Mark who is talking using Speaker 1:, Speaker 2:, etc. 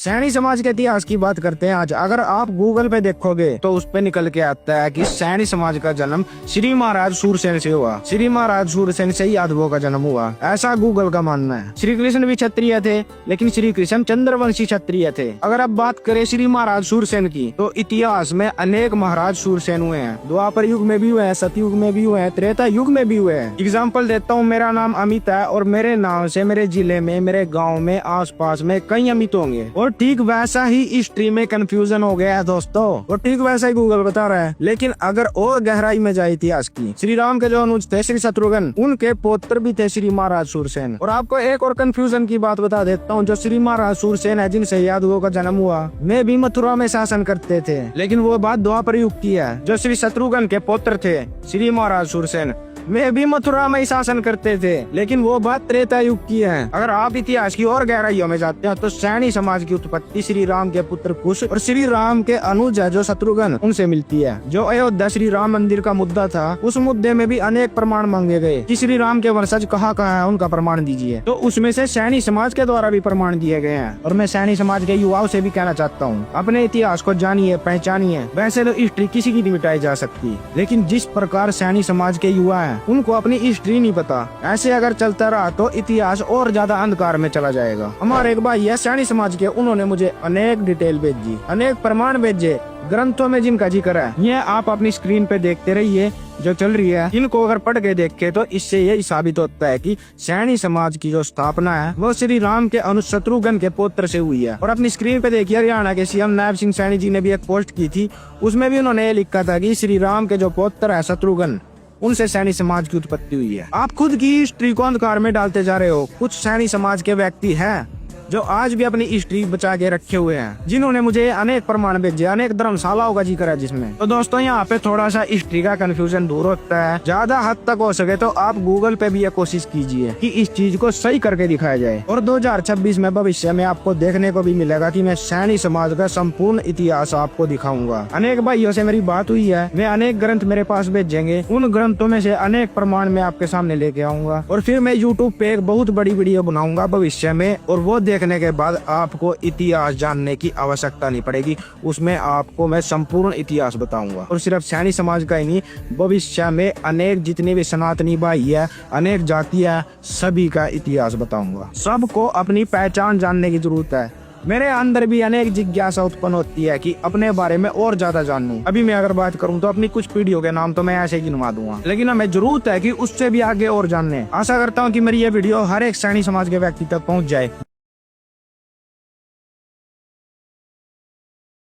Speaker 1: सैनी समाज के इतिहास की बात करते हैं आज। अगर आप गूगल पे देखोगे तो उस पे निकल के आता है कि सैनी समाज का जन्म श्री महाराज सूरसेन से हुआ। श्री महाराज सूरसेन से ही यादवों का जन्म हुआ, ऐसा गूगल का मानना है। श्री कृष्ण भी क्षत्रिय थे, लेकिन श्री कृष्ण चंद्रवंशी क्षत्रिय थे। अगर आप बात करें श्री महाराज सूरसेन की, तो इतिहास में अनेक महाराज सूरसेन हुए हैं। द्वापर युग में भी हुए हैं, सतयुग में भी हुए हैं, त्रेता युग में भी हुए हैं। एग्जाम्पल देता हूँ, मेरा नाम अमित है और मेरे नाम से मेरे जिले में, मेरे गाँव में, आस पास में कई अमित होंगे। और ठीक वैसा ही हिस्ट्री में कंफ्यूजन हो गया है दोस्तों, और ठीक वैसा ही गूगल बता रहा है। लेकिन अगर और गहराई में जाए इतिहास की, श्री राम के जो अनुज थे श्री शत्रुघ्न, उनके पौत्र भी थे श्री महाराज सूरसेन। और आपको एक और कंफ्यूजन की बात बता देता हूँ, जो श्री महाराज सूरसेन है जिनसे यादवों का जन्म हुआ, वे भी मथुरा में शासन करते थे, लेकिन वो बात द्वापर युग की है। जो श्री शत्रुघ्न के पुत्र थे श्री महाराज सूरसेन, वे भी मथुरा में शासन करते थे, लेकिन वो बात त्रेता युग की है। अगर आप इतिहास की और गहराइयों में जाते हैं तो सैनी समाज की उत्पत्ति श्री राम के पुत्र कुश और श्री राम के अनुज है जो शत्रुघ्न, उनसे मिलती है। जो अयोध्या श्री राम मंदिर का मुद्दा था, उस मुद्दे में भी अनेक प्रमाण मांगे गए कि श्री राम के वंशज कहाँ है, उनका प्रमाण दीजिए। तो उसमें से सैनी समाज के द्वारा भी प्रमाण दिए गए हैं। और मैं सैनी समाज के युवाओं से भी कहना चाहता हूँ, अपने इतिहास को जानिए, पहचानिए। वैसे तो हिस्ट्री किसी की नहीं मिटाई जा सकती, लेकिन जिस प्रकार सैनी समाज के युवा है, उनको अपनी हिस्ट्री नहीं पता। ऐसे अगर चलता रहा तो इतिहास और ज्यादा अंधकार में चला जाएगा। हमारे एक भाई है सैनी समाज के, उन्होंने मुझे अनेक डिटेल भेजी, अनेक प्रमाण भेजे, ग्रंथों में जिनका जिक्र है। ये आप अपनी स्क्रीन पे देखते रहिए जो चल रही है। इनको अगर पढ़ के देखे तो इससे यही साबित होता है कि सैनी समाज की जो स्थापना है वो श्री राम के अनुज शत्रुघ्न के पुत्र से हुई है। और अपनी स्क्रीन पे देखिए, हरियाणा के सीएम नायब सिंह सैनी जी ने भी एक पोस्ट की थी, उसमें भी उन्होंने ये लिखा था कि श्री राम के जो पुत्र है शत्रुघ्न, उनसे सैनी समाज की उत्पत्ति हुई है। आप खुद की हिस्ट्री को अंधकार में डालते जा रहे हो। कुछ सैनी समाज के व्यक्ति हैं जो आज भी अपनी हिस्ट्री बचा के रखे हुए हैं, जिन्होंने मुझे अनेक प्रमाण भेजे, अनेक धर्मशालाओं का जिक्र है जिसमें। तो दोस्तों, यहाँ पे थोड़ा सा हिस्ट्री का कंफ्यूजन दूर होता है। ज्यादा हद तक हो सके तो आप गूगल पे भी ये कोशिश कीजिए कि इस चीज को सही करके दिखाया जाए। और 2026 में भविष्य में आपको देखने को भी मिलेगा कि मैं सैनी समाज का संपूर्ण इतिहास आपको दिखाऊंगा। अनेक भाइयों से मेरी बात हुई है, वे अनेक ग्रंथ मेरे पास भेजेंगे। उन ग्रंथों में से अनेक प्रमाण मैं आपके सामने लेके आऊंगा, और फिर मैं यूट्यूब पे एक बहुत बड़ी वीडियो बनाऊंगा भविष्य में, और वो देखने के बाद आपको इतिहास जानने की आवश्यकता नहीं पड़ेगी। उसमें आपको मैं संपूर्ण इतिहास बताऊंगा, और सिर्फ सैनी समाज का ही नहीं, भविष्य में अनेक जितने भी सनातनी भाई है, अनेक जातियां, सभी का इतिहास बताऊंगा। सबको अपनी पहचान जानने की जरूरत है। मेरे अंदर भी अनेक जिज्ञासा उत्पन्न होती है कि अपने बारे में और ज्यादा जानूं। अभी मैं अगर बात करूं तो अपनी कुछ पीढ़ियों के नाम तो मैं ऐसे ही गिनवा दूंगा, लेकिन हमें जरूरत है कि उससे भी आगे और जानने। आशा करता हूं कि मेरी ये वीडियो हर एक सैनी समाज के व्यक्ति तक पहुंच जाए।